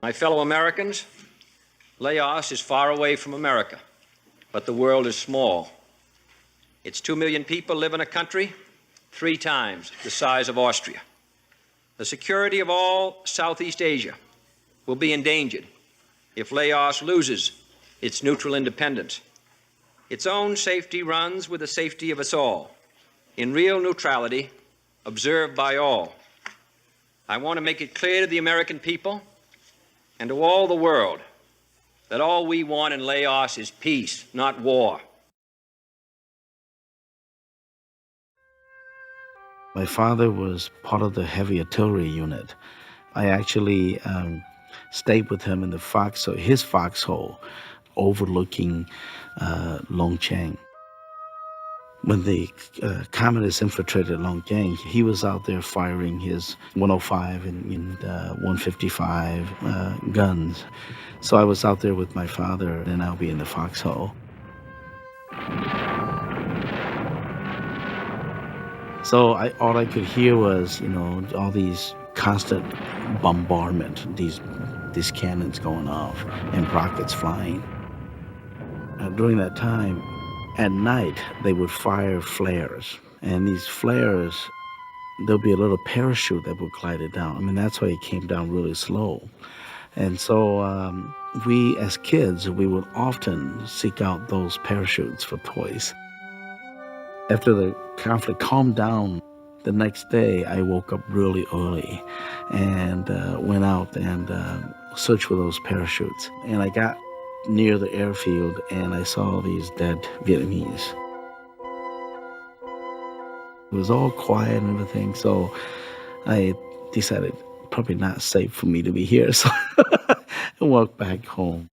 My fellow Americans, Laos is far away from America, but the world is small. Its 2 million people live in a country 3 times the size of Austria. The security of all Southeast Asia will be endangered if Laos loses its neutral independence. Its own safety runs with the safety of us all, in real neutrality, observed by all. I want to make it clear to the American people and to all the world that all we want in Laos is peace, not war. My father was part of the heavy artillery unit. I actually stayed with him in his foxhole overlooking Long Cheng. When the communists infiltrated Long Cheng, he was out there firing his 105 and 155 guns. So I was out there with my father, and I'll be in the foxhole. So all I could hear was, all these constant bombardment, these cannons going off and rockets flying. During that time, at night, they would fire flares. And these flares, there'll be a little parachute that would glide it down. I mean, that's why it came down really slow. And so we, as kids, we would often seek out those parachutes for toys. After the conflict calmed down, the next day I woke up really early and went out and searched for those parachutes. And I got near the airfield and I saw these dead Vietnamese. It was all quiet and everything, so I decided probably not safe for me to be here, so I walked back home.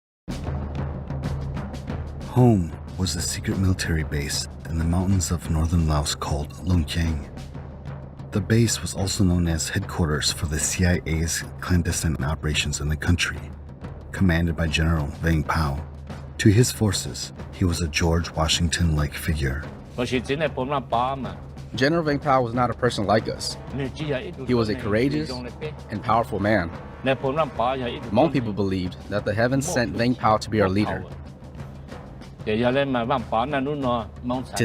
Home was a secret military base in the mountains of northern Laos called Long Cheng. The base was also known as headquarters for the CIA's clandestine operations in the country, commanded by General Vang Pao. To his forces, he was a George Washington-like figure. General Vang Pao was not a person like us. He was a courageous and powerful man. Hmong people believed that the heavens sent Vang Pao to be our leader. To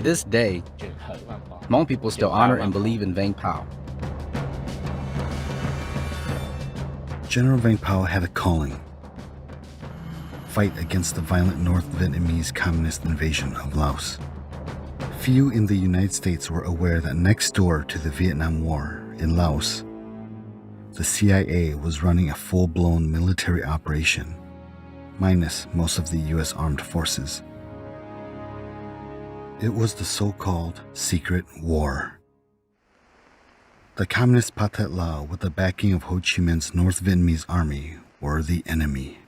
this day, Hmong people still honor and believe in Vang Pao. General Vang Pao had a calling: fight against the violent North Vietnamese communist invasion of Laos. Few in the United States were aware that next door to the Vietnam War in Laos, the CIA was running a full-blown military operation, minus most of the U.S. armed forces. It was the so-called secret war. The communist Pathet Lao, with the backing of Ho Chi Minh's North Vietnamese Army, were the enemy.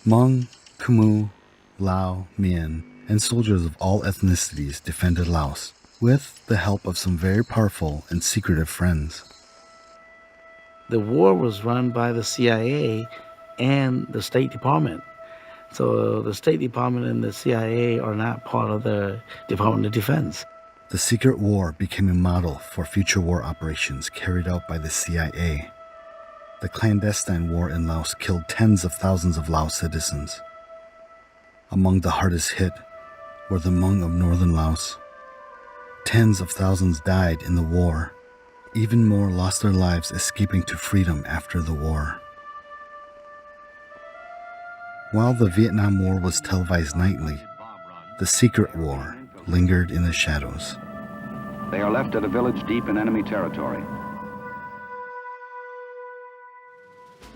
Hmong, Khmer, Lao, Mien, and soldiers of all ethnicities defended Laos, with the help of some very powerful and secretive friends. The war was run by the CIA and the State Department. So the State Department and the CIA are not part of the Department of Defense. The secret war became a model for future war operations carried out by the CIA. The clandestine war in Laos killed tens of thousands of Lao citizens. Among the hardest hit were the Hmong of northern Laos. Tens of thousands died in the war. Even more lost their lives escaping to freedom after the war. While the Vietnam War was televised nightly, the secret war lingered in the shadows. They are left at a village deep in enemy territory.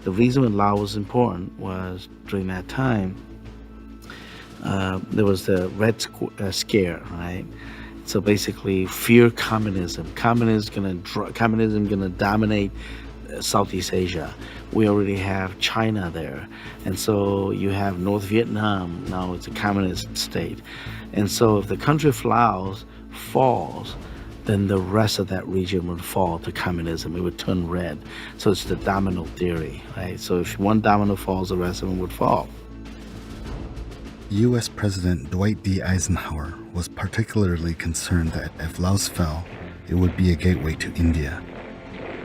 The reason Laos was important was during that time, there was the Red Scare, right? So basically, fear communism. Communism gonna dominate Southeast Asia. We already have China there, and so you have North Vietnam. Now it's a communist state, and so if the country of Laos falls, then the rest of that region would fall to communism. It would turn red. So it's the domino theory, right? So if one domino falls, the rest of them would fall. U.S. President Dwight D. Eisenhower was particularly concerned that if Laos fell, it would be a gateway to India,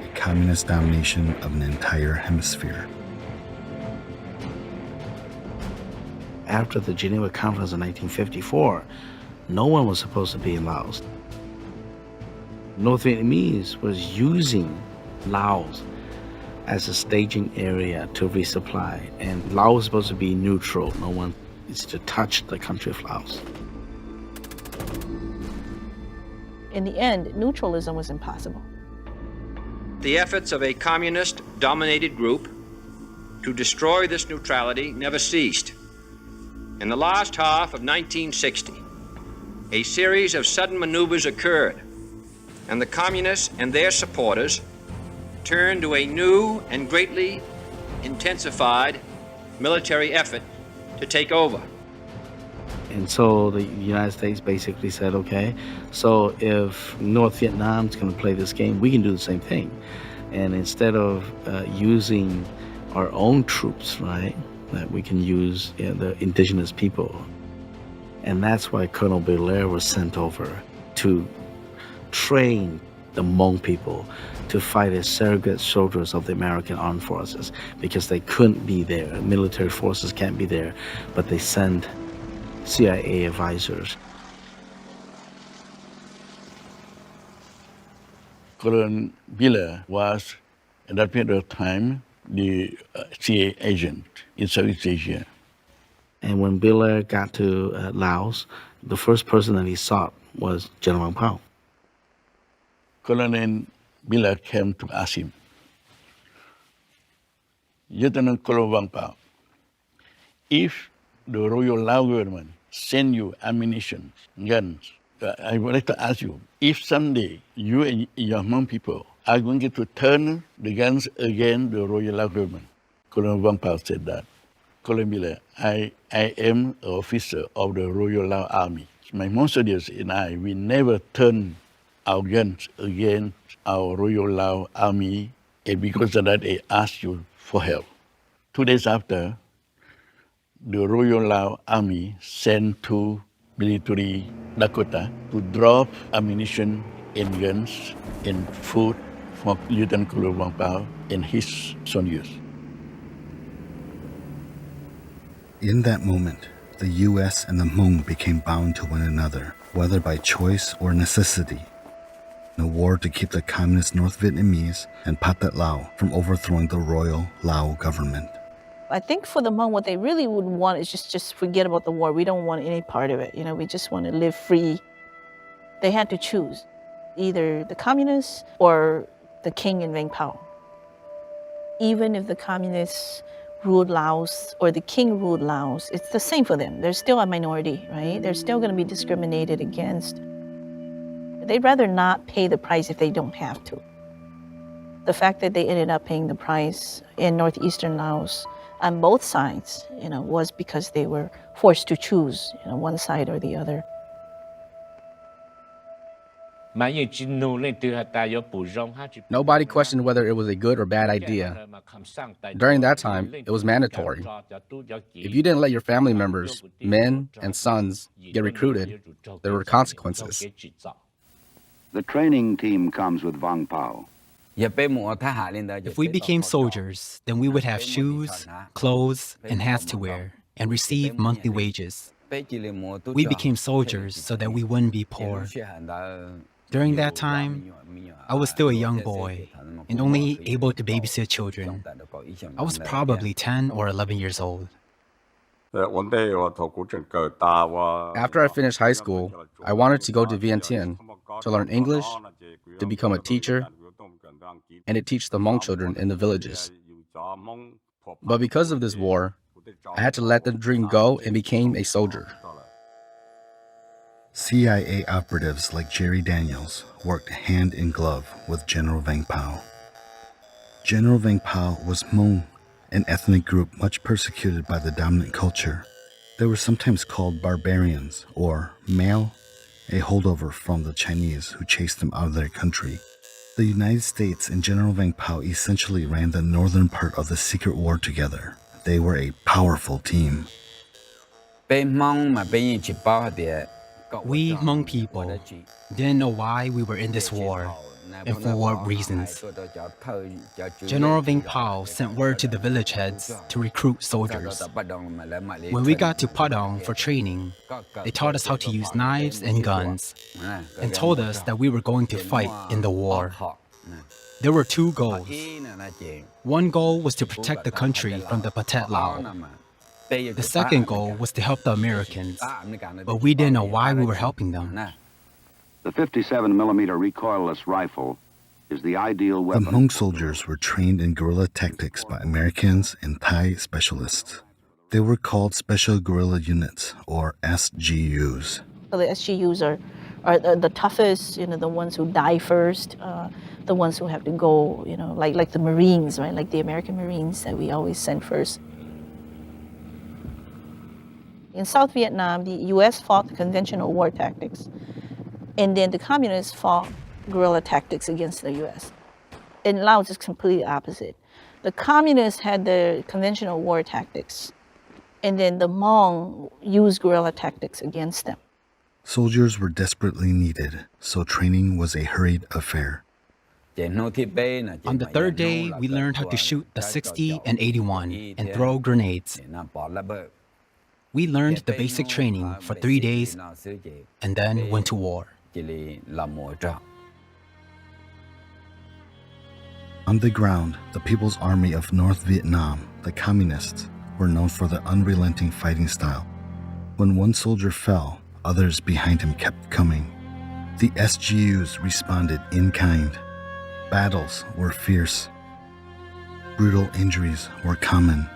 a communist domination of an entire hemisphere. after the Geneva Conference in 1954, no one was supposed to be in Laos. North Vietnamese was using Laos as a staging area to resupply, and Laos was supposed to be neutral. No one is to touch the country of Laos. In the end, neutralism was impossible. The efforts of a communist-dominated group to destroy this neutrality never ceased. In the last half of 1960, a series of sudden maneuvers occurred, and the communists and their supporters turned to a new and greatly intensified military effort to take over. And so the United States basically said, okay, so if North Vietnam's going to play this game, we can do the same thing. And instead of using our own troops, right, that we can use the indigenous people. And that's why Colonel Belair was sent over to train the Hmong people to fight as surrogate soldiers of the American armed forces, because they couldn't be there. Military forces can't be there, but they send CIA advisors. Colonel Belair was, at that period of time, the CIA agent in Southeast Asia. And when Belair got to Laos, the first person that he sought was General Vang Pao. Colonel Belair came to ask him, Lieutenant Colonel Vang Pao, if the Royal Lao government send you ammunition, guns, I would like to ask you, if someday you and your Hmong people are going to turn the guns against the Royal Lao government, Colonel Vang Pao said that, Colonel Belair, I am an officer of the Royal Lao Army. My Hmong soldiers and I, we never turn our guns against our Royal Lao Army, and because of that, I asked you for help. 2 days after, the Royal Lao Army sent to military Dakota to drop ammunition and guns and food for Lieutenant Colonel Vang Pao and his soldiers. In that moment, the U.S. and the Hmong became bound to one another, whether by choice or necessity, in a war to keep the communist North Vietnamese and Pathet Lao from overthrowing the Royal Lao government. I think for the Hmong, what they really would want is just forget about the war. We don't want any part of it. You know, we just want to live free. They had to choose either the communists or the king in Vang Pao. Even if the communists ruled Laos or the king ruled Laos, it's the same for them. They're still a minority, right? They're still going to be discriminated against. They'd rather not pay the price if they don't have to. The fact that they ended up paying the price in northeastern Laos on both sides, was because they were forced to choose, one side or the other. Nobody questioned whether it was a good or bad idea. During that time, it was mandatory. If you didn't let your family members, men and sons, get recruited, there were consequences. The training team comes with Vang Pao. If we became soldiers, then we would have shoes, clothes, and hats to wear, and receive monthly wages. We became soldiers so that we wouldn't be poor. During that time, I was still a young boy and only able to babysit children. I was probably 10 or 11 years old. After I finished high school, I wanted to go to Vientiane to learn English, to become a teacher, and to teach the Hmong children in the villages. But because of this war, I had to let the dream go and became a soldier. CIA operatives like Jerry Daniels worked hand in glove with General Vang Pao. General Vang Pao was Hmong, an ethnic group much persecuted by the dominant culture. They were sometimes called barbarians or Mao, a holdover from the Chinese who chased them out of their country. The United States and General Vang Pao essentially ran the northern part of the secret war together. They were a powerful team. We Hmong people didn't know why we were in this war. and for what reasons. General Vang Pao sent word to the village heads to recruit soldiers. When we got to Padang for training, they taught us how to use knives and guns and told us that we were going to fight in the war. There were two goals. One goal was to protect the country from the Pathet Lao. The second goal was to help the Americans, but we didn't know why we were helping them. The 57mm recoilless rifle is the ideal The weapon. Hmong soldiers were trained in guerrilla tactics by Americans and Thai specialists. They were called Special Guerrilla Units, or SGUs. So the SGUs are the toughest, the ones who die first, the ones who have to go, like the Marines, right? Like the American Marines that we always send first. In South Vietnam, the U.S. fought the conventional war tactics, and then the communists fought guerrilla tactics against the U.S. In Laos, it's completely opposite. The communists had the conventional war tactics, and then the Hmong used guerrilla tactics against them. Soldiers were desperately needed, so training was a hurried affair. On the third day, we learned how to shoot the 60 and 81 and throw grenades. We learned the basic training for 3 days and then went to war. On the ground, the People's Army of North Vietnam, the Communists, were known for their unrelenting fighting style. When one soldier fell, others behind him kept coming. The SGUs responded in kind. Battles were fierce. Brutal injuries were common.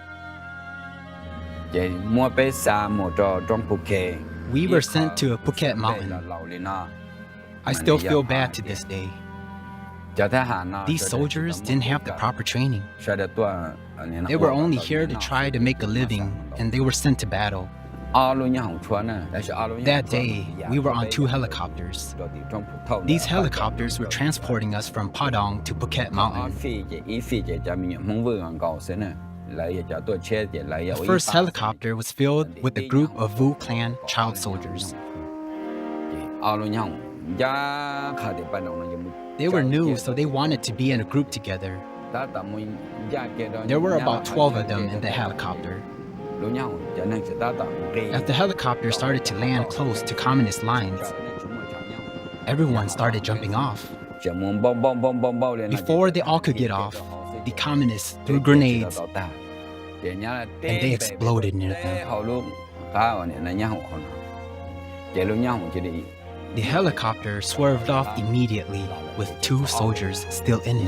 We were sent to a Phuket mountain. I still feel bad to this day. These soldiers didn't have the proper training. They were only here to try to make a living, and they were sent to battle. That day, we were on 2 helicopters. These helicopters were transporting us from Padang to Phuket Mountain. The first helicopter was filled with a group of Vu clan child soldiers. They were new, so they wanted to be in a group together. There were about 12 of them in the helicopter. As the helicopter started to land close to communist lines, everyone started jumping off. Before they all could get off, the communists threw grenades, and they exploded near them. The helicopter swerved off immediately with 2 soldiers still in it.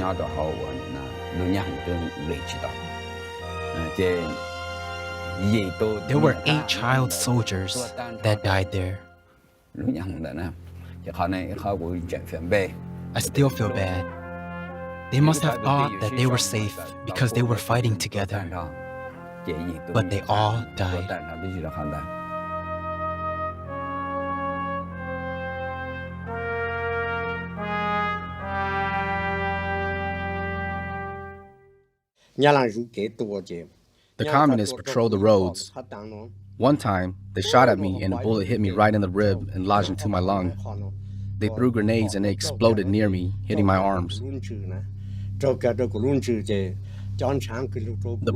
There were 8 child soldiers that died there. I still feel bad. They must have thought that they were safe because they were fighting together. But they all died. The communists patrolled the roads. One time, they shot at me and a bullet hit me right in the rib and lodged into my lung. They threw grenades and they exploded near me, hitting my arms. The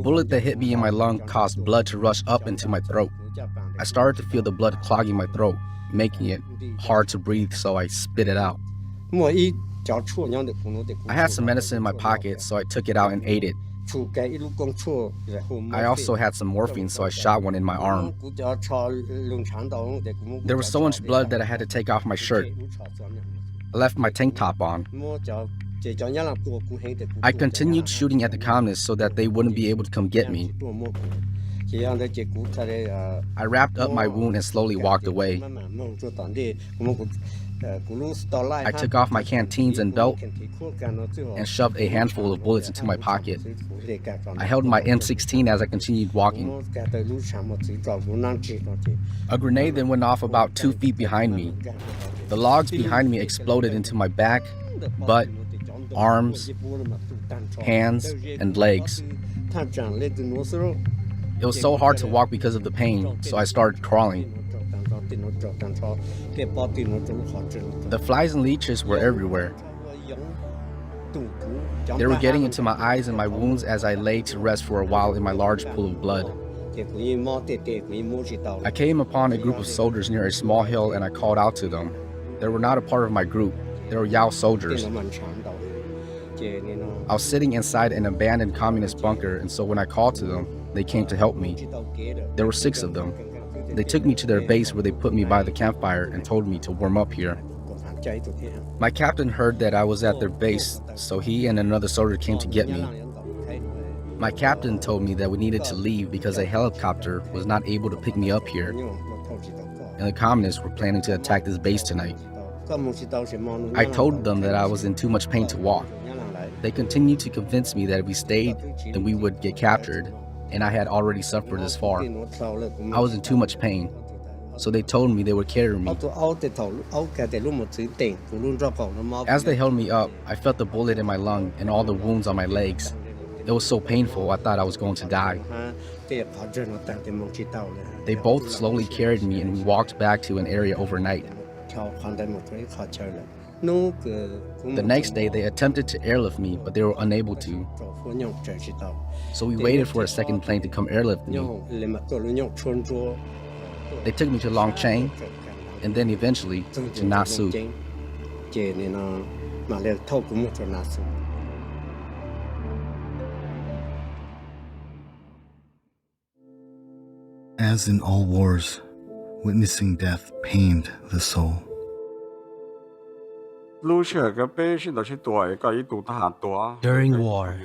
bullet that hit me in my lung caused blood to rush up into my throat. I started to feel the blood clogging my throat, making it hard to breathe, so I spit it out. I had some medicine in my pocket, so I took it out and ate it. I also had some morphine, so I shot one in my arm. There was so much blood that I had to take off my shirt. I left my tank top on. I continued shooting at the communists so that they wouldn't be able to come get me. I wrapped up my wound and slowly walked away. I took off my canteens and belt and shoved a handful of bullets into my pocket. I held my M16 as I continued walking. A grenade then went off about 2 feet behind me. The logs behind me exploded into my back, butt, arms, hands, and legs. It was so hard to walk because of the pain, so I started crawling. The flies and leeches were everywhere. They were getting into my eyes and my wounds as I lay to rest for a while in my large pool of blood. I came upon a group of soldiers near a small hill and I called out to them. They were not a part of my group. They were Yao soldiers. I was sitting inside an abandoned communist bunker, and so when I called to them, they came to help me. There were 6 of them. They took me to their base where they put me by the campfire and told me to warm up here. My captain heard that I was at their base, so he and another soldier came to get me. My captain told me that we needed to leave because a helicopter was not able to pick me up here, and the communists were planning to attack this base tonight. I told them that I was in too much pain to walk. They continued to convince me that if we stayed, then we would get captured, and I had already suffered this far. I was in too much pain, so they told me they would carry me. As they held me up, I felt the bullet in my lung and all the wounds on my legs. It was so painful, I thought I was going to die. They both slowly carried me and we walked back to an area overnight. The next day, they attempted to airlift me, but they were unable to. So we waited for a second plane to come airlift me. They took me to Long Chang, and then eventually to Nasu. As in all wars, witnessing death pained the soul. During war,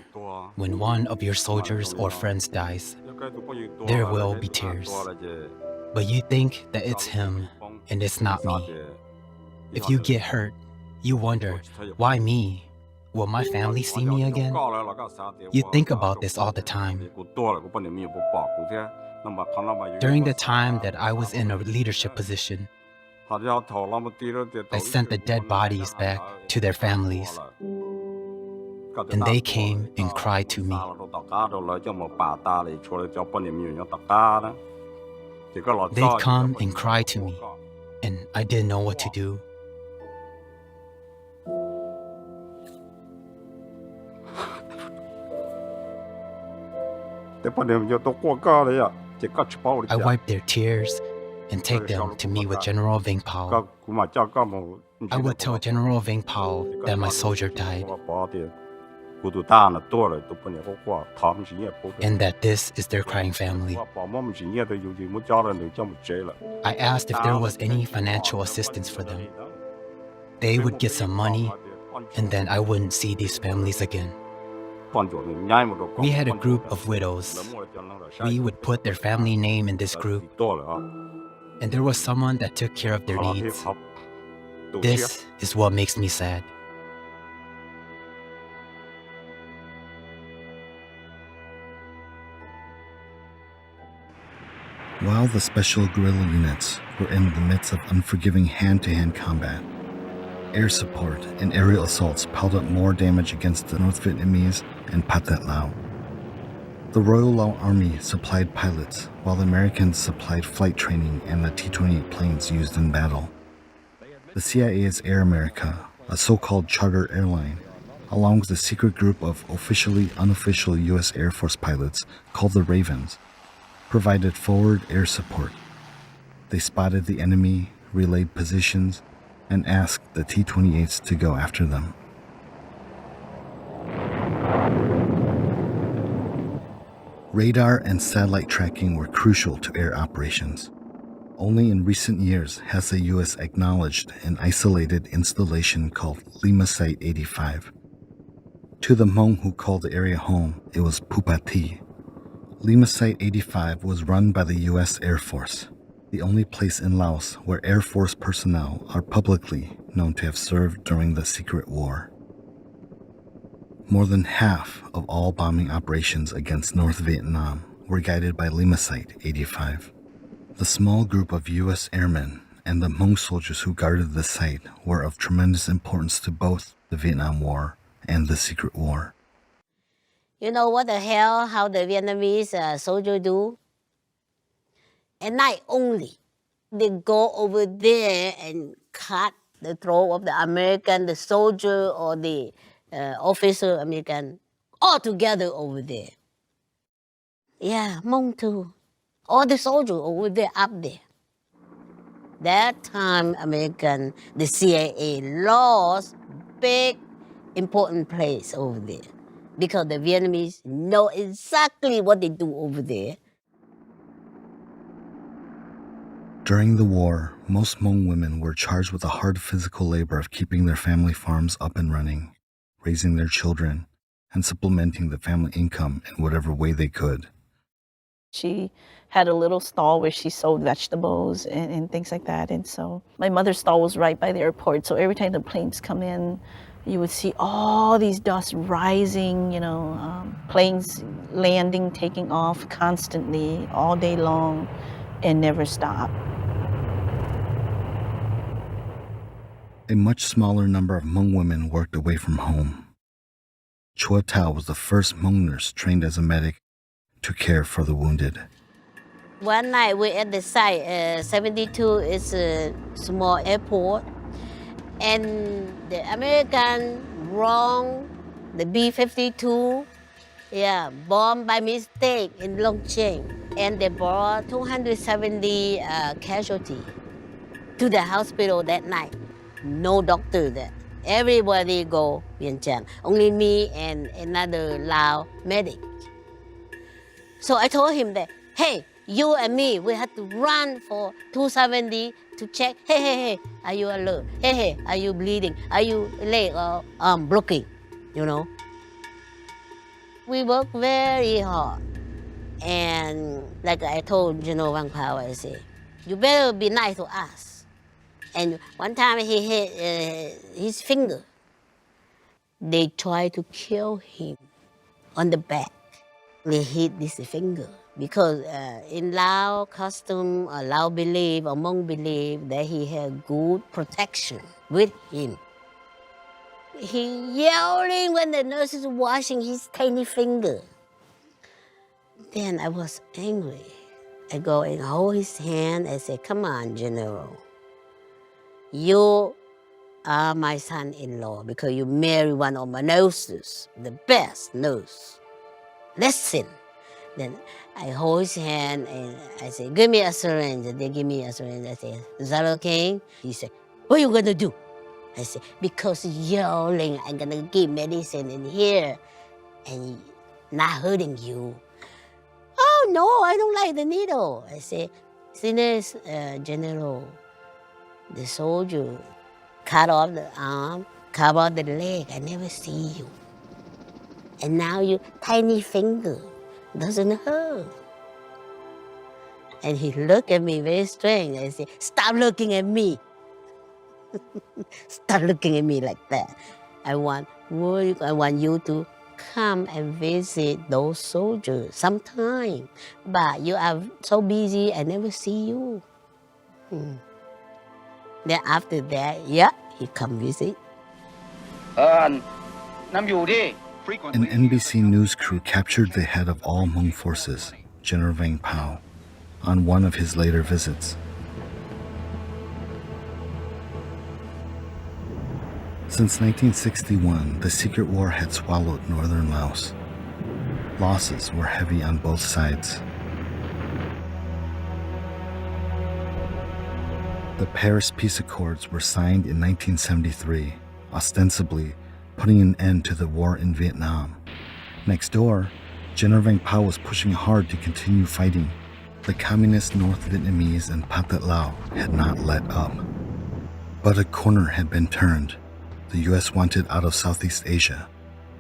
when one of your soldiers or friends dies, there will be tears. But you think that it's him and it's not me. If you get hurt, you wonder, why me? Will my family see me again? You think about this all the time. During the time that I was in a leadership position, I sent the dead bodies back to their families, and they came and cried to me. They'd come and cry to me, and I didn't know what to do. I wiped their tears and take them to meet with General Veng Pao. I would tell General Veng Pao that my soldier died, and that this is their crying family. I asked if there was any financial assistance for them. They would get some money, and then I wouldn't see these families again. We had a group of widows. We would put their family name in this group, and there was someone that took care of their needs. This is what makes me sad. While the special guerrilla units were in the midst of unforgiving hand-to-hand combat, air support and aerial assaults piled up more damage against the North Vietnamese and Pathet Lao. The Royal Lao Army supplied pilots, while the Americans supplied flight training and the T-28 planes used in battle. The CIA's Air America, a so-called charter airline, along with a secret group of officially unofficial U.S. Air Force pilots called the Ravens, provided forward air support. They spotted the enemy, relayed positions, and asked the T-28s to go after them. Radar and satellite tracking were crucial to air operations. Only in recent years has the U.S. acknowledged an isolated installation called Lima Site 85. To the Hmong who called the area home, it was Pupati. Lima Site 85 was run by the U.S. Air Force, the only place in Laos where Air Force personnel are publicly known to have served during the Secret War. More than half of all bombing operations against North Vietnam were guided by Lima Site 85. The small group of U.S. airmen and the Hmong soldiers who guarded the site were of tremendous importance to both the Vietnam War and the Secret War. You know what the hell, how the Vietnamese soldier do? At night only, they go over there and cut the throat of the American, the soldier or the officer, American, all together over there. Yeah, Hmong too. All the soldiers over there, up there. That time, American, the CIA lost big, important place over there because the Vietnamese know exactly what they do over there. During the war, most Hmong women were charged with the hard physical labor of keeping their family farms up and running, raising their children, and supplementing the family income in whatever way they could. She had a little stall where she sold vegetables and things like that. And so my mother's stall was right by the airport. So every time the planes come in, you would see all these dust rising, planes landing, taking off constantly all day long and never stop. A much smaller number of Hmong women worked away from home. Chua Tao was the first Hmong nurse trained as a medic to care for the wounded. One night we're at the site, 72 is a small airport, and the American wrong the B-52, bombed by mistake in Long Cheng, and they brought 270 casualties to the hospital that night. No doctor there. Everybody go Vietnam. Only me and another Lao medic. So I told him that, hey, you and me, we had to run for 270 to check, hey, are you alert? Hey, are you bleeding? Are you leg or arm blocking? We work very hard. And like I told General Vang Pao, I say, you better be nice to us. And one time he hit his finger. They tried to kill him on the back. They hit this finger because in Lao custom, or Lao belief, or Hmong belief that he had good protection with him. He yelling when the nurse is washing his tiny finger. Then I was angry. I go and hold his hand. I say, come on, General. You are my son-in-law because you marry one of my nurses, the best nurse. Listen. Then I hold his hand and I say, give me a syringe. They give me a syringe. I say, is that okay? He said, what are you going to do? I said, because yelling, I'm going to give medicine in here and not hurting you. Oh, no, I don't like the needle. I say, Sinus General, the soldier cut off the arm, cut off the leg. I never see you. And now your tiny finger doesn't hurt. And he looked at me very strange. I said, stop looking at me. Stop looking at me like that. I want you to come and visit those soldiers sometime. But you are so busy, I never see you. Then after that, he come visit. An NBC News crew captured the head of all Hmong forces, General Vang Pao, on one of his later visits. Since 1961, the secret war had swallowed northern Laos. Losses were heavy on both sides. The Paris Peace Accords were signed in 1973, ostensibly putting an end to the war in Vietnam. Next door, General Vang Pao was pushing hard to continue fighting. The communist North Vietnamese and Pathet Lao had not let up. But a corner had been turned. The U.S. wanted out of Southeast Asia,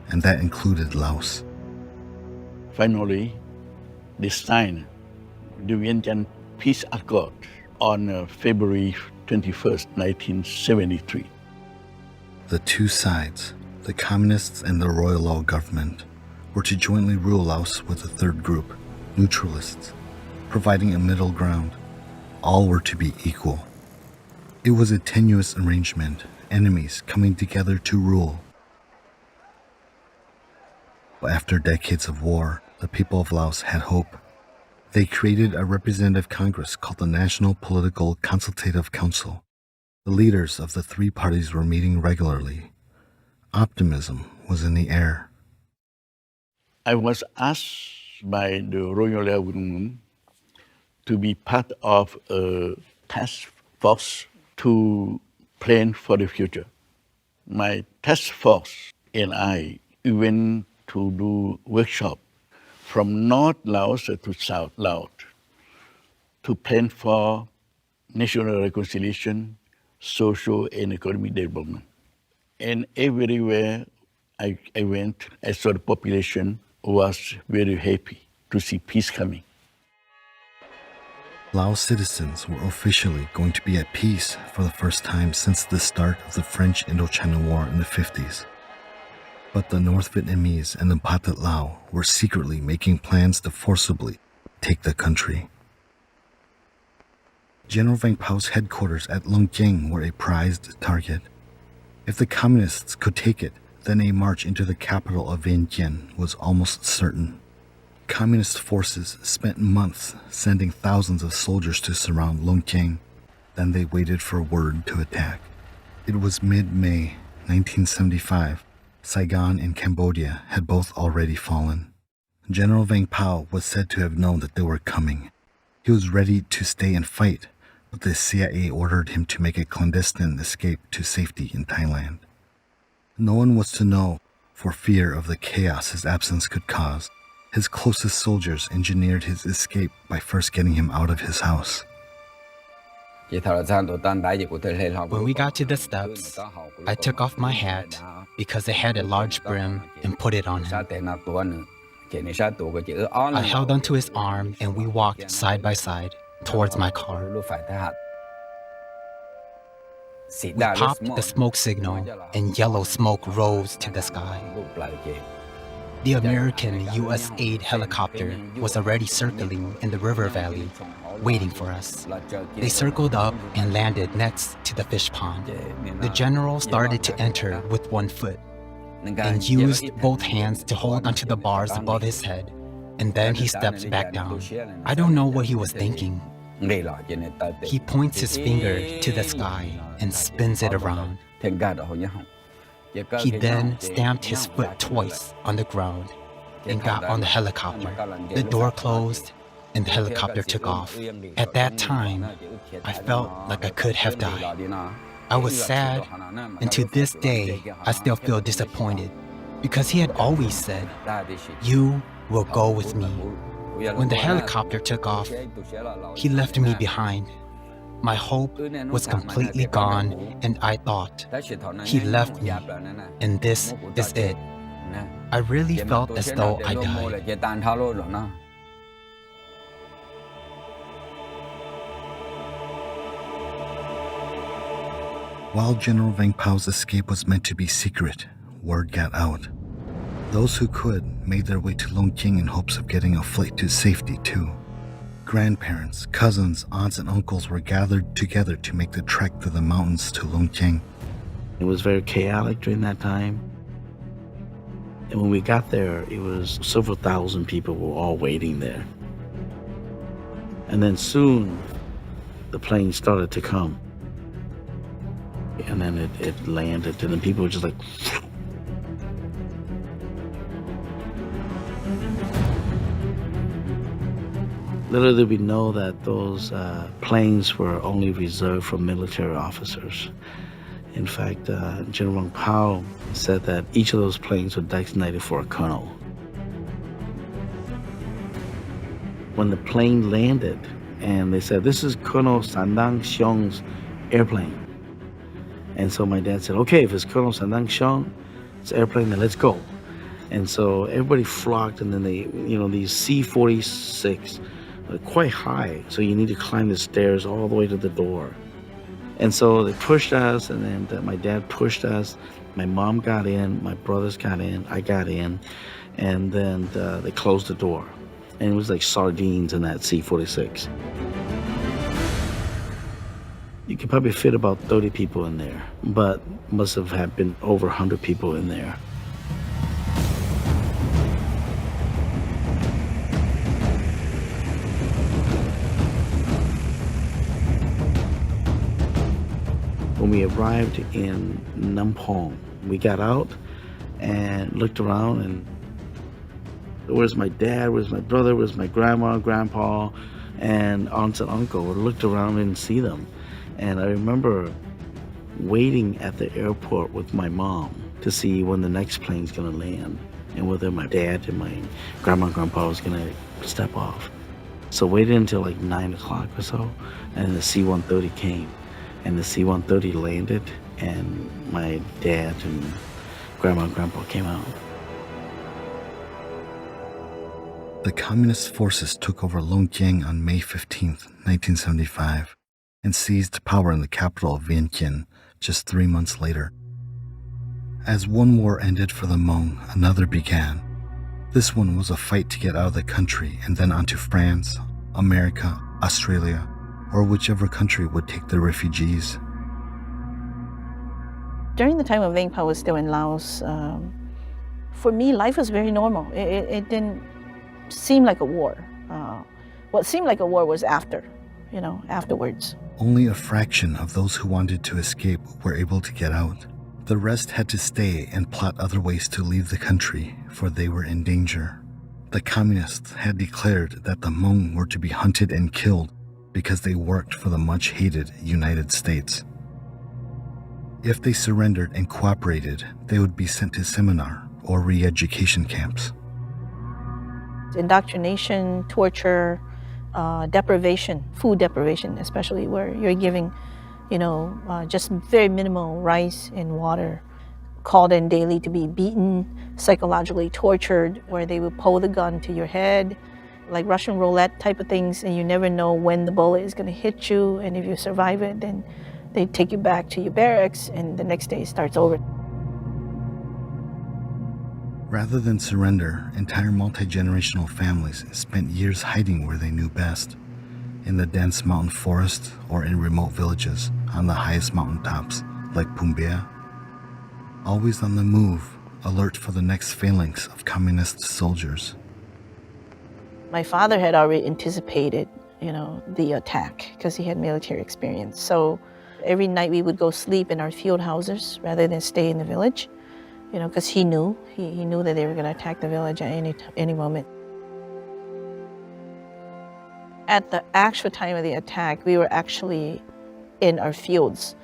and that included Laos. Finally, they signed the Vietnam Peace Accord on February 21st, 1973. The two sides, the communists and the Royal Lao government, were to jointly rule Laos with a third group, neutralists, providing a middle ground. All were to be equal. It was a tenuous arrangement, enemies coming together to rule. But after decades of war, the people of Laos had hope. They created a representative Congress called the National Political Consultative Council. The leaders of the three parties were meeting regularly. Optimism was in the air. I was asked by the Royal Air Women to be part of a task force to plan for the future. My task force and I went to do workshop from North Laos to South Laos to plan for national reconciliation, social and economic development. And everywhere I went, I saw the population was very happy to see peace coming. Laos citizens were officially going to be at peace for the first time since the start of the French Indochina War in the 50s. But the North Vietnamese and the Pathet Lao were secretly making plans to forcibly take the country. General Vang Pao's headquarters at Long Kieng were a prized target. If the communists could take it, then a march into the capital of Vientiane was almost certain. Communist forces spent months sending thousands of soldiers to surround Long Kieng. Then they waited for word to attack. It was mid-May 1975. Saigon and Cambodia had both already fallen. General Vang Pao was said to have known that they were coming. He was ready to stay and fight, but the CIA ordered him to make a clandestine escape to safety in Thailand. No one was to know for fear of the chaos his absence could cause. His closest soldiers engineered his escape by first getting him out of his house. When we got to the steps, I took off my hat because it had a large brim and put it on him. I held onto his arm and we walked side by side towards my car. We popped the smoke signal and yellow smoke rose to the sky. The American U.S. aid helicopter was already circling in the river valley, waiting for us. They circled up and landed next to the fish pond. The general started to enter with one foot and used both hands to hold onto the bars above his head, and then he stepped back down. I don't know what he was thinking. He points his finger to the sky and spins it around. He then stamped his foot twice on the ground and got on the helicopter. The door closed and the helicopter took off. At that time, I felt like I could have died. I was sad, and to this day, I still feel disappointed because he had always said, "You will go with me." When the helicopter took off, he left me behind. My hope was completely gone, and I thought, he left me, and this is it. I really felt as though I died. While General Vang Pao's escape was meant to be secret, word got out. Those who could made their way to Long Kieng in hopes of getting a flight to safety too. Grandparents, cousins, aunts, and uncles were gathered together to make the trek through the mountains to Long Kieng. It was very chaotic during that time. And when we got there, it was several thousand people were all waiting there. And then soon, the plane started to come. And then it landed, and then people were just like... Little did we know that those planes were only reserved for military officers. In fact, General Vang Pao said that each of those planes were designated for a colonel. When the plane landed, and they said, "This is Colonel Sandang Xiong's airplane." And so my dad said, "Okay, if it's Colonel Sandang Xiong's airplane, then let's go." And so everybody flocked, and then these C-46 are quite high, so you need to climb the stairs all the way to the door. And so they pushed us, and then my dad pushed us. My mom got in, my brothers got in, I got in, and then they closed the door. And it was like sardines in that C-46. You could probably fit about 30 people in there, but must have had been over 100 people in there. When we arrived in Nampong, we got out, and looked around, and where's my dad, where's my brother, where's my grandma, grandpa, and aunts and uncle. I looked around and didn't see them. And I remember waiting at the airport with my mom to see when the next plane's gonna land and whether my dad and my grandma and grandpa was gonna step off. So waited until like 9 o'clock or so, and the C-130 came, and the C-130 landed, and my dad and grandma and grandpa came out. The communist forces took over Long Kieng on May 15, 1975, and seized power in the capital of Vientiane just 3 months later. As one war ended for the Hmong, another began. This one was a fight to get out of the country and then onto France, America, Australia, or whichever country would take the refugees. During the time when Vang Pao was still in Laos, for me, life was very normal. It didn't seem like a war. What seemed like a war was afterwards. Only a fraction of those who wanted to escape were able to get out. The rest had to stay and plot other ways to leave the country, for they were in danger. The communists had declared that the Hmong were to be hunted and killed because they worked for the much-hated United States. If they surrendered and cooperated, they would be sent to seminar or re-education camps. Indoctrination, torture, deprivation, food deprivation, especially where you're giving, just very minimal rice and water, called in daily to be beaten, psychologically tortured, where they would pull the gun to your head, like Russian roulette type of things, and you never know when the bullet is going to hit you, and if you survive it, then they take you back to your barracks, and the next day it starts over. Rather than surrender, entire multi-generational families spent years hiding where they knew best, in the dense mountain forest or in remote villages on the highest mountaintops, like Pumbea. Always on the move, alert for the next phalanx of communist soldiers. My father had already anticipated, the attack because he had military experience. So every night we would go sleep in our field houses rather than stay in the village, because he knew that they were going to attack the village at any moment. At the actual time of the attack, we were actually in our fields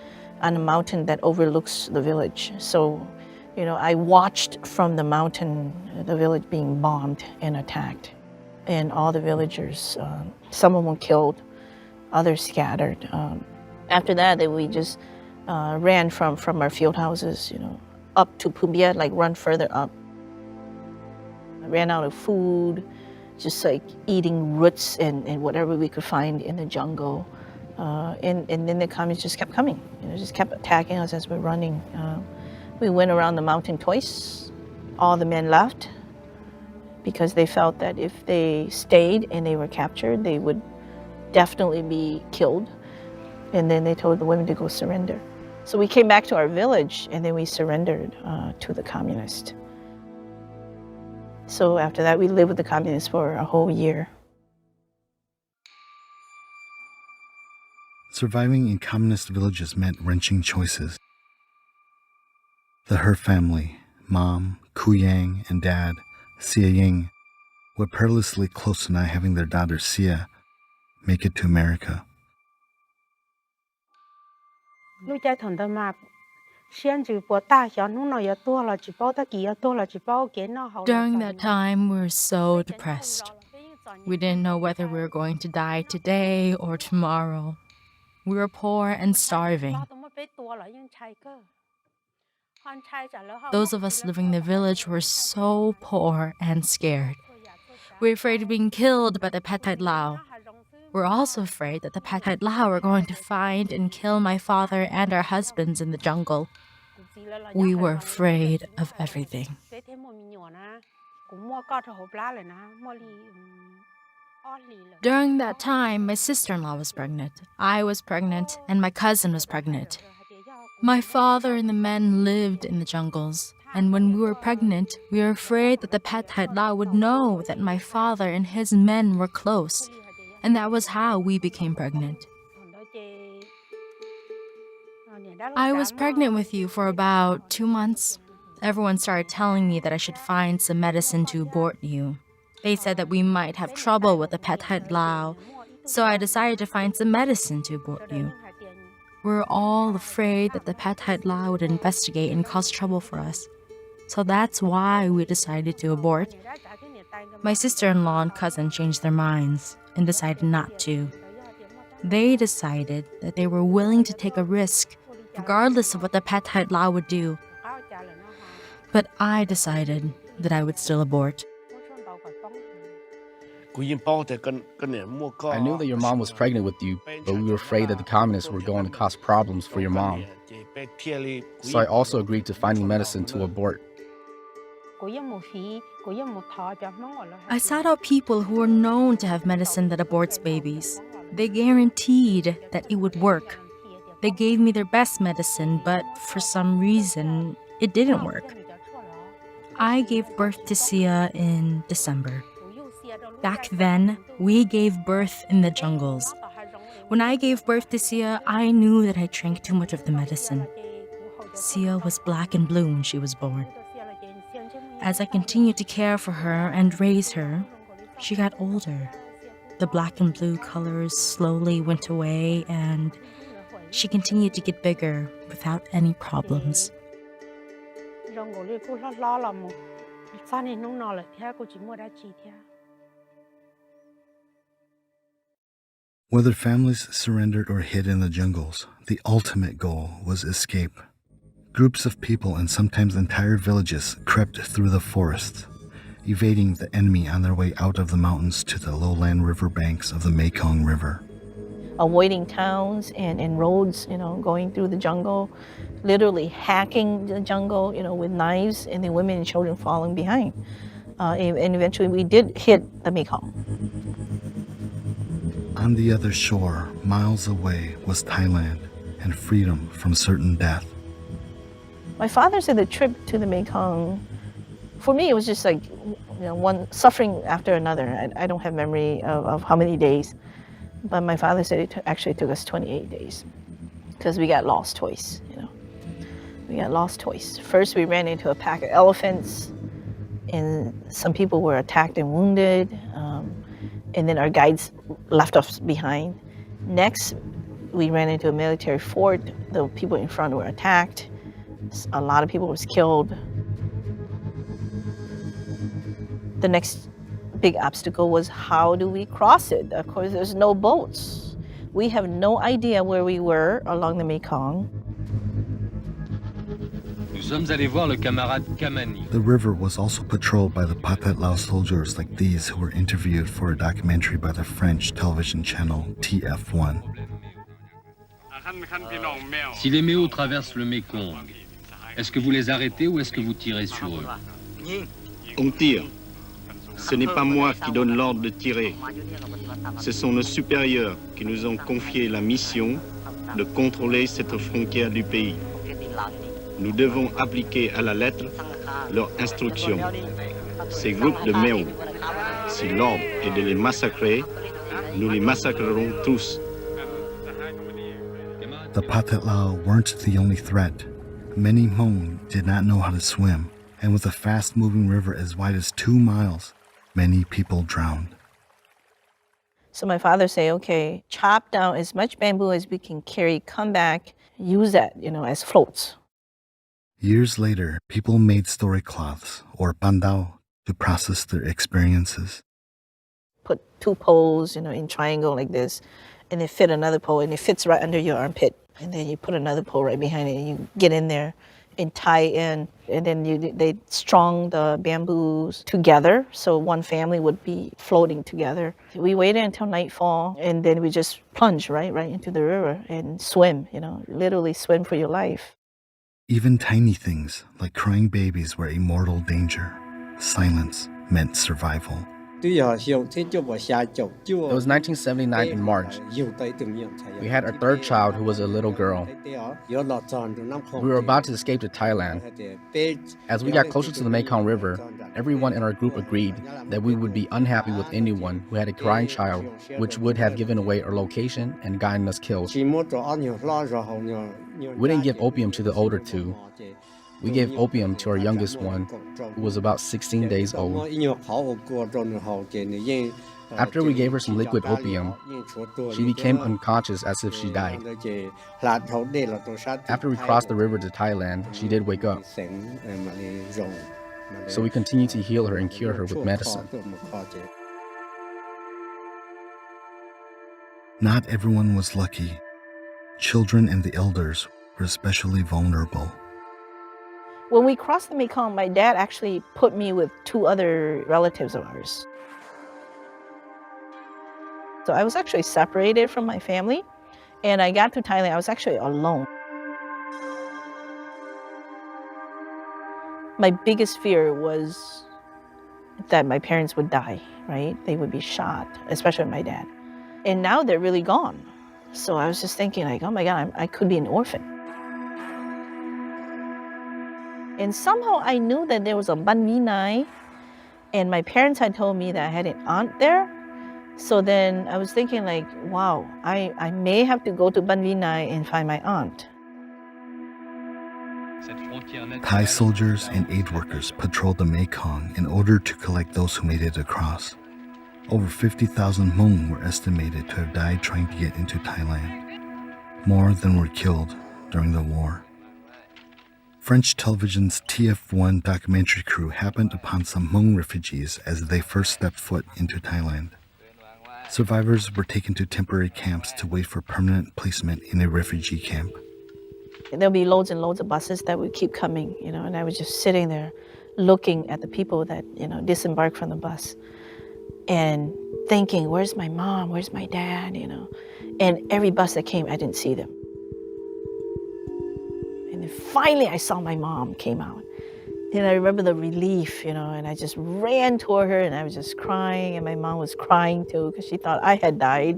on a mountain that overlooks the village. So, I watched from the mountain the village being bombed and attacked. And all the villagers, some of them killed, others scattered. After that, we just ran from our field houses, up to Pumbea, like run further up. I ran out of food, just like eating roots and whatever we could find in the jungle. And then the communists just kept coming, just kept attacking us as we're running. We went around the mountain twice. All the men left because they felt that if they stayed and they were captured, they would definitely be killed. And then they told the women to go surrender. So we came back to our village and then we surrendered to the communists. So after that, we lived with the communists for a whole year. Surviving in communist villages meant wrenching choices. The Her family, Mom, Ku Yang, and Dad, Sia Ying, were perilously close to not having their daughter Sia make it to America. During that time, we were so depressed. We didn't know whether we were going to die today or tomorrow. We were poor and starving. Those of us living in the village were so poor and scared. We were afraid of being killed by the Pathet Lao. We're also afraid that the Pathet Lao were going to find and kill my father and our husbands in the jungle. We were afraid of everything. During that time, my sister-in-law was pregnant, I was pregnant, and my cousin was pregnant. My father and the men lived in the jungles, and when we were pregnant, we were afraid that the Pathet Lao would know that my father and his men were close, and that was how we became pregnant. I was pregnant with you for about 2 months. Everyone started telling me that I should find some medicine to abort you. They said that we might have trouble with the Pathet Lao, so I decided to find some medicine to abort you. We're all afraid that the Pathet Lao would investigate and cause trouble for us. So that's why we decided to abort. My sister-in-law and cousin changed their minds and decided not to. They decided that they were willing to take a risk, regardless of what the Pathet Lao would do. But I decided that I would still abort. I knew that your mom was pregnant with you, but we were afraid that the communists were going to cause problems for your mom. So I also agreed to finding medicine to abort. I sought out people who were known to have medicine that aborts babies. They guaranteed that it would work. They gave me their best medicine, but for some reason, it didn't work. I gave birth to Sia in December. Back then, we gave birth in the jungles. When I gave birth to Sia, I knew that I drank too much of the medicine. Sia was black and blue when she was born. As I continued to care for her and raise her, she got older. The black and blue colors slowly went away, and she continued to get bigger without any problems. Whether families surrendered or hid in the jungles, the ultimate goal was escape. Groups of people and sometimes entire villages crept through the forests, evading the enemy on their way out of the mountains to the lowland riverbanks of the Mekong River. Avoiding towns and roads, going through the jungle, literally hacking the jungle, with knives, and the women and children falling behind. And eventually we did hit the Mekong. On the other shore, miles away, was Thailand and freedom from certain death. My father said the trip to the Mekong, for me, it was just like, one suffering after another. I don't have memory of how many days, but my father said it actually took us 28 days because we got lost twice, We got lost twice. First, we ran into a pack of elephants, and some people were attacked and wounded, and then our guides left us behind. Next, we ran into a military fort. The people in front were attacked. A lot of people was killed. The next big obstacle was, how do we cross it? Of course, there's no boats. We have no idea where we were along the Mekong. The river was also patrolled by the Pathet Lao soldiers like these who were interviewed for a documentary by the French television channel TF1. Si les Méos traversent le Mékong, est-ce que vous les arrêtez ou est-ce que vous tirez sur eux? On tire. Ce n'est pas moi qui donne l'ordre de tirer. Ce sont nos supérieurs qui nous ont confié la mission de contrôler cette frontière du pays. Nous devons appliquer à la lettre leurs instructions. Ces groupes de Méos, si l'ordre est de les massacrer, nous les massacrerons tous. The Pathet Lao weren't the only threat. Many Hmong did not know how to swim, and with a fast-moving river as wide as 2 miles, many people drowned. So my father said, okay, chop down as much bamboo as we can carry, come back, use that, as floats. Years later, people made story cloths, or bandao, to process their experiences. Put 2 poles, in triangle like this, and then fit another pole, and it fits right under your armpit. And then you put another pole right behind it, and you get in there and tie in. And then they strung the bamboos together, so one family would be floating together. We waited until nightfall, and then we just plunge right into the river and swim, literally swim for your life. Even tiny things like crying babies were a mortal danger. Silence meant survival. It was 1979 in March. We had our 3rd child, who was a little girl. We were about to escape to Thailand. As we got closer to the Mekong River, everyone in our group agreed that we would be unhappy with anyone who had a crying child, which would have given away our location and gotten us killed. We didn't give opium to the older 2. We gave opium to our youngest one, who was about 16 days old. After we gave her some liquid opium, she became unconscious as if she died. After we crossed the river to Thailand, she did wake up. So we continued to heal her and cure her with medicine. Not everyone was lucky. Children and the elders were especially vulnerable. When we crossed the Mekong, my dad actually put me with 2 other relatives of ours. So I was actually separated from my family, and I got to Thailand, I was actually alone. My biggest fear was that my parents would die, right? They would be shot, especially my dad. And now they're really gone. So I was just thinking like, oh my God, I could be an orphan. And somehow I knew that there was a Ban Vinai, and my parents had told me that I had an aunt there. So then I was thinking like, wow, I may have to go to Ban Vinai and find my aunt. Thai soldiers and aid workers patrolled the Mekong in order to collect those who made it across. Over 50,000 Hmong were estimated to have died trying to get into Thailand, more than were killed during the war. French television's TF1 documentary crew happened upon some Hmong refugees as they first stepped foot into Thailand. Survivors were taken to temporary camps to wait for permanent placement in a refugee camp. There'll be loads and loads of buses that would keep coming, and I was just sitting there looking at the people that, disembarked from the bus and thinking, where's my mom? Where's my dad? And every bus that came, I didn't see them. And then finally I saw my mom came out. And I remember the relief, and I just ran toward her and I was just crying, and my mom was crying too because she thought I had died,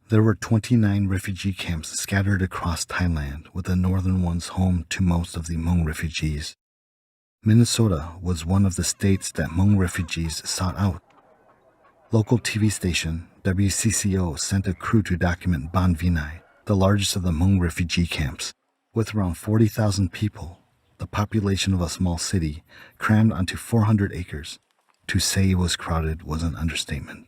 There were 29 refugee camps scattered across Thailand, with the northern ones home to most of the Hmong refugees. Minnesota was one of the states that Hmong refugees sought out. Local TV station WCCO sent a crew to document Ban Vinai, the largest of the Hmong refugee camps. With around 40,000 people, the population of a small city crammed onto 400 acres. To say it was crowded was an understatement.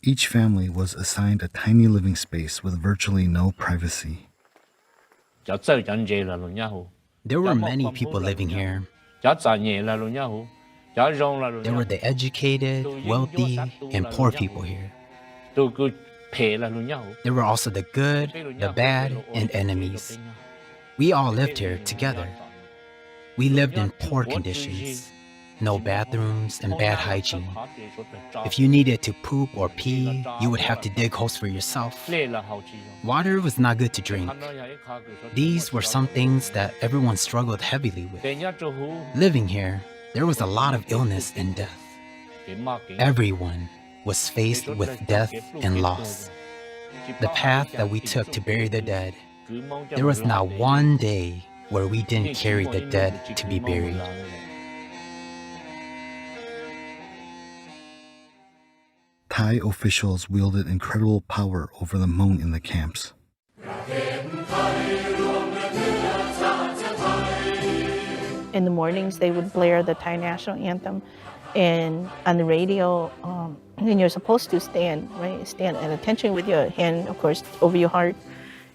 Each family was assigned a tiny living space with virtually no privacy. There were many people living here. There were the educated, wealthy, and poor people here. There were also the good, the bad, and enemies. We all lived here together. We lived in poor conditions. No bathrooms and bad hygiene. If you needed to poop or pee, you would have to dig holes for yourself. Water was not good to drink. These were some things that everyone struggled heavily with. Living here, there was a lot of illness and death. Everyone was faced with death and loss. The path that we took to bury the dead, there was not one day where we didn't carry the dead to be buried. Thai officials wielded incredible power over the Hmong in the camps. In the mornings, they would blare the Thai national anthem, and on the radio, and you're supposed to stand at attention with your hand, of course, over your heart.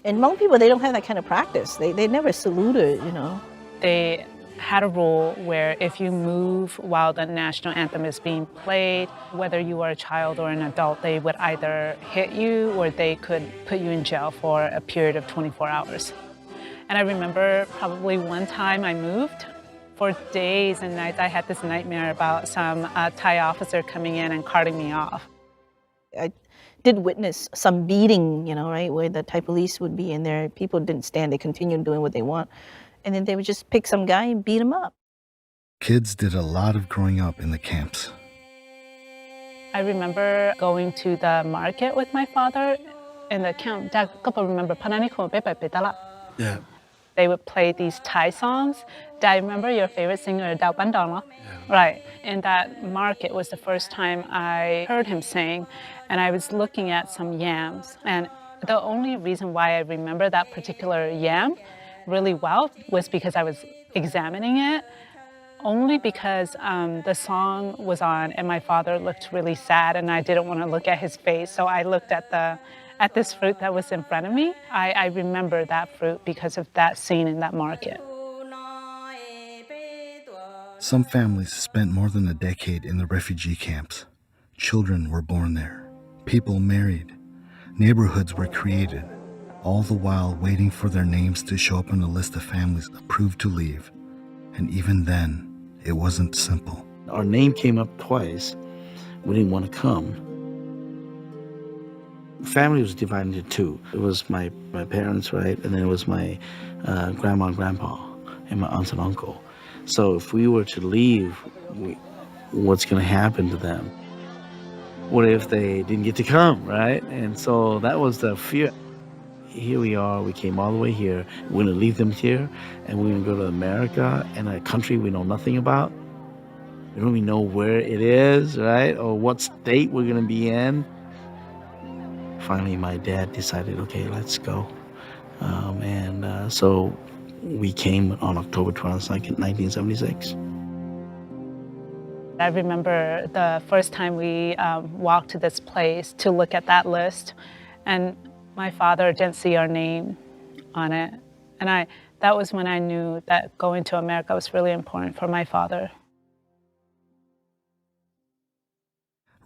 And Hmong people, they don't have that kind of practice. They never saluted, They had a rule where if you move while the national anthem is being played, whether you are a child or an adult, they would either hit you or they could put you in jail for a period of 24 hours. And I remember probably one time I moved. For days and nights, I had this nightmare about some Thai officer coming in and carting me off. I did witness some beating, where the Thai police would be in there. People didn't stand, they continued doing what they want. And then they would just pick some guy and beat him up. Kids did a lot of growing up in the camps. I remember going to the market with my father in the camp. Yeah. They would play these Thai songs. I remember your favorite singer, Dao Bandong. Right. And that market was the first time I heard him sing. And I was looking at some yams. And The only reason why I remember that particular yam really well was because I was examining it, only because the song was on and my father looked really sad and I didn't want to look at his face. So I looked at this fruit that was in front of me. I remember that fruit because of that scene in that market. Some families spent more than a decade in the refugee camps. Children were born there. People married. Neighborhoods were created, all the while waiting for their names to show up on a list of families approved to leave. And even then, it wasn't simple. Our name came up twice. We didn't want to come. Family was divided into two. It was my parents, right? And then it was my grandma and grandpa and my aunts and uncle. So if we were to leave, what's going to happen to them? What if they didn't get to come, right? And so that was the fear. Here we are, we came all the way here. We're going to leave them here, and we're going to go to America and a country we know nothing about. We don't even know where it is, right? Or what state we're going to be in. Finally, my dad decided, okay, let's go. So we came on October 22nd, 1976. I remember the first time we walked to this place to look at that list, and my father didn't see our name on it. And that was when I knew that going to America was really important for my father.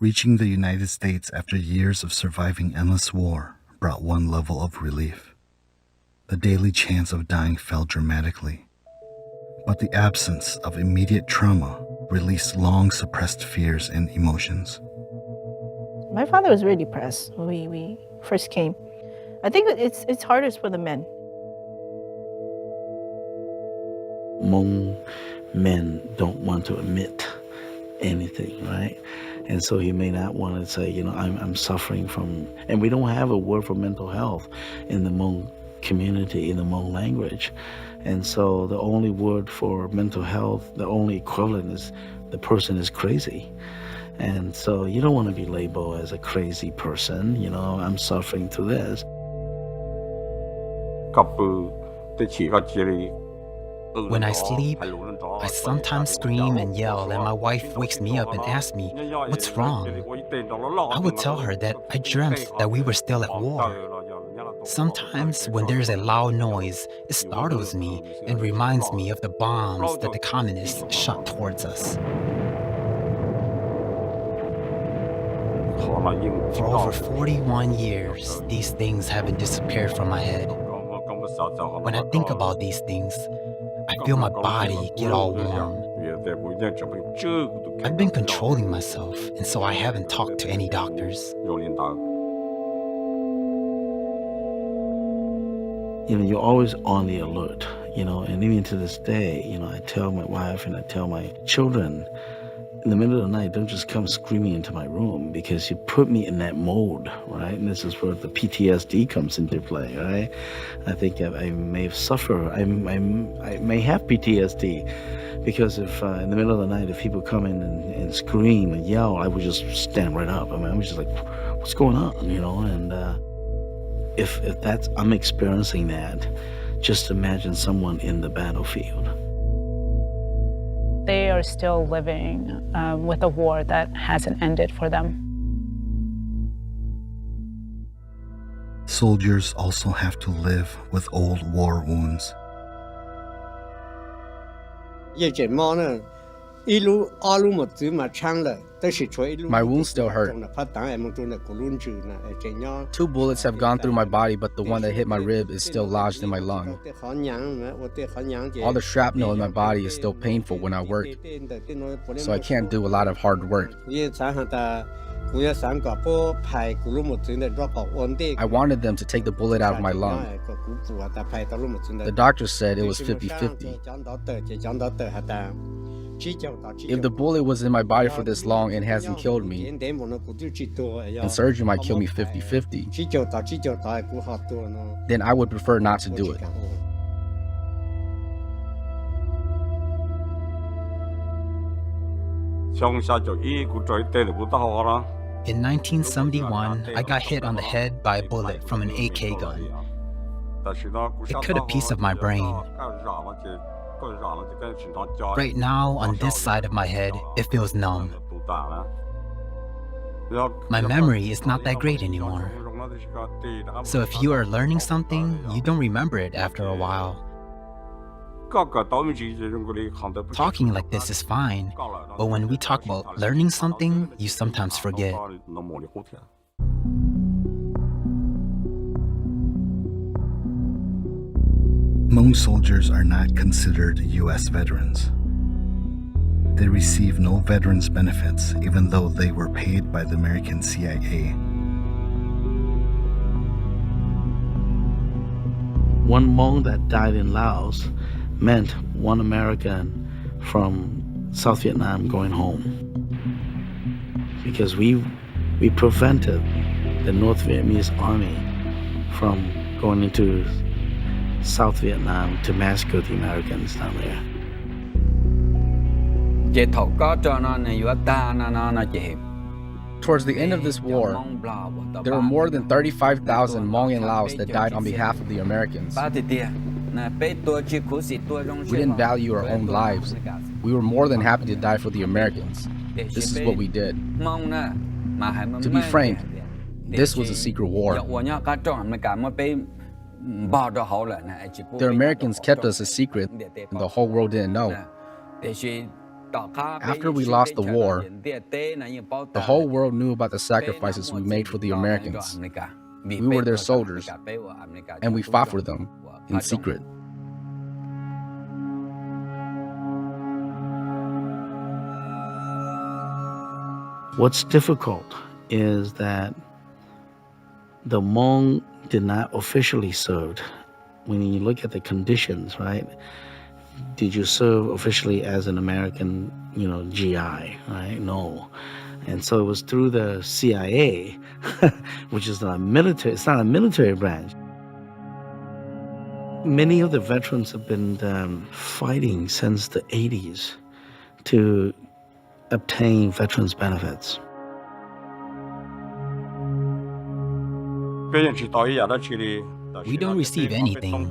Reaching the United States after years of surviving endless war brought one level of relief. The daily chance of dying fell dramatically. But the absence of immediate trauma released long-suppressed fears and emotions. My father was really depressed when we first came. I think it's hardest for the men. Hmong men don't want to admit anything, right? And so he may not want to say, I'm suffering from, and we don't have a word for mental health in the Hmong community, in the Hmong language. And so the only word for mental health, the only equivalent is the person is crazy. And so you don't want to be labeled as a crazy person, I'm suffering through this. When I sleep, I sometimes scream and yell, and my wife wakes me up and asks me, "What's wrong?" I would tell her that I dreamt that we were still at war. Sometimes when there's a loud noise, it startles me and reminds me of the bombs that the communists shot towards us. For over 41 years, these things haven't disappeared from my head. When I think about these things, I feel my body get all warm. I've been controlling myself, and so I haven't talked to any doctors. You're always on the alert, and even to this day, I tell my wife and I tell my children, in the middle of the night, don't just come screaming into my room, because you put me in that mode, right? And this is where the PTSD comes into play, right? I think I may have suffered, I may have PTSD, because if in the middle of the night, if people come in and scream and yell, I would just stand right up. I was just like, what's going on, And if that's, I'm experiencing that, just imagine someone in the battlefield. They are still living with a war that hasn't ended for them. Soldiers also have to live with old war wounds. My wounds still hurt. 2 bullets have gone through my body, but the one that hit my rib is still lodged in my lung. All the shrapnel in my body is still painful when I work, so I can't do a lot of hard work. I wanted them to take the bullet out of my lung. The doctor said it was 50-50. If the bullet was in my body for this long and hasn't killed me, and surgery might kill me 50-50, then I would prefer not to do it. In 1971, I got hit on the head by a bullet from an AK gun. It cut a piece of my brain. Right now, on this side of my head, it feels numb. My memory is not that great anymore. So if you are learning something, you don't remember it after a while. Talking like this is fine, but when we talk about learning something, you sometimes forget. Hmong soldiers are not considered U.S. veterans. They receive no veterans benefits, even though they were paid by the American CIA. One Hmong that died in Laos meant one American from South Vietnam going home. Because we prevented the North Vietnamese Army from going into South Vietnam to massacre the Americans down there. Towards the end of this war, there were more than 35,000 Hmong in Laos that died on behalf of the Americans. We didn't value our own lives. We were more than happy to die for the Americans. This is what we did. To be frank, this was a secret war. The Americans kept us a secret, and the whole world didn't know. After we lost the war, the whole world knew about the sacrifices we made for the Americans. We were their soldiers, and we fought for them in secret. What's difficult is that the Hmong did not officially serve. When you look at the conditions, right? Did you serve officially as an American, GI, right? No. And so it was through the CIA, which is not military, it's not a military branch. Many of the veterans have been fighting since the 80s to obtain veterans benefits. We don't receive anything.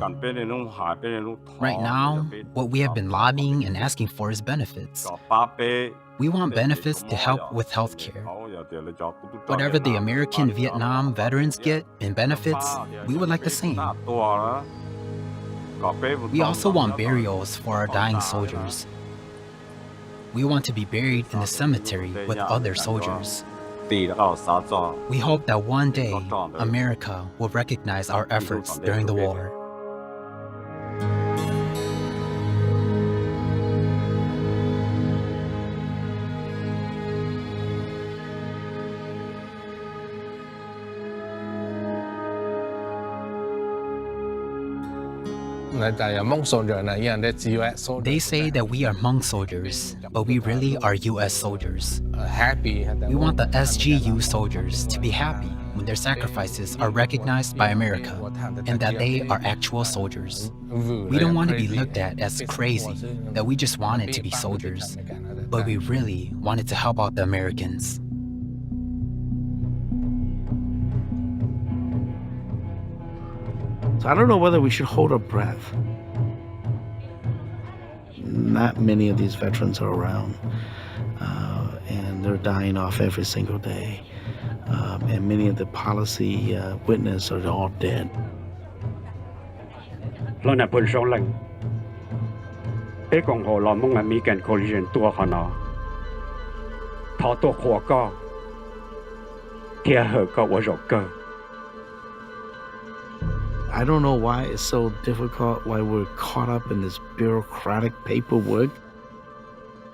Right now, what we have been lobbying and asking for is benefits. We want benefits to help with health care. Whatever the American Vietnam veterans get in benefits, we would like the same. We also want burials for our dying soldiers. We want to be buried in the cemetery with other soldiers. We hope that one day, America will recognize our efforts during the war. They say that we are Hmong soldiers, but we really are U.S. soldiers. We want the SGU soldiers to be happy when their sacrifices are recognized by America and that they are actual soldiers. We don't want to be looked at as crazy, that we just wanted to be soldiers, but we really wanted to help out the Americans. So I don't know whether we should hold our breath. Not many of these veterans are around, and they're dying off every single day. And many of the policy witnesses are all dead. I don't know why it's so difficult, why we're caught up in this bureaucratic paperwork.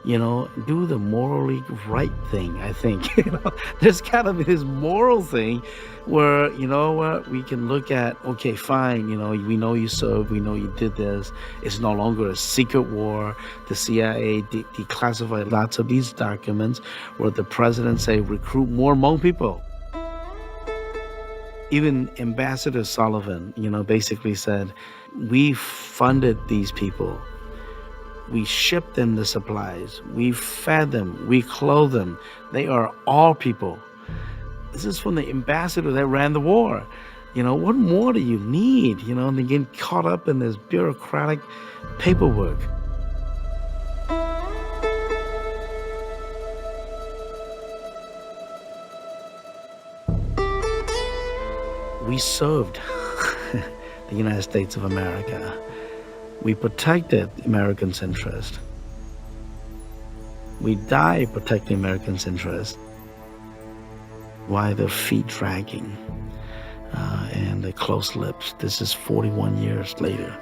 Do the morally right thing, I think. There's got to be this moral thing where, we can look at, okay, fine, we know you served, we know you did this. It's no longer a secret war. The CIA declassified lots of these documents where the president say, recruit more Hmong people. Even Ambassador Sullivan, basically said, we funded these people. We shipped them the supplies. We fed them. We clothed them. They are all people. This is from the ambassador that ran the war. What more do you need? And they get caught up in this bureaucratic paperwork. We served the United States of America. We protected Americans' interest. We died protecting Americans' interest. Why the feet dragging and the closed lips? This is 41 years later.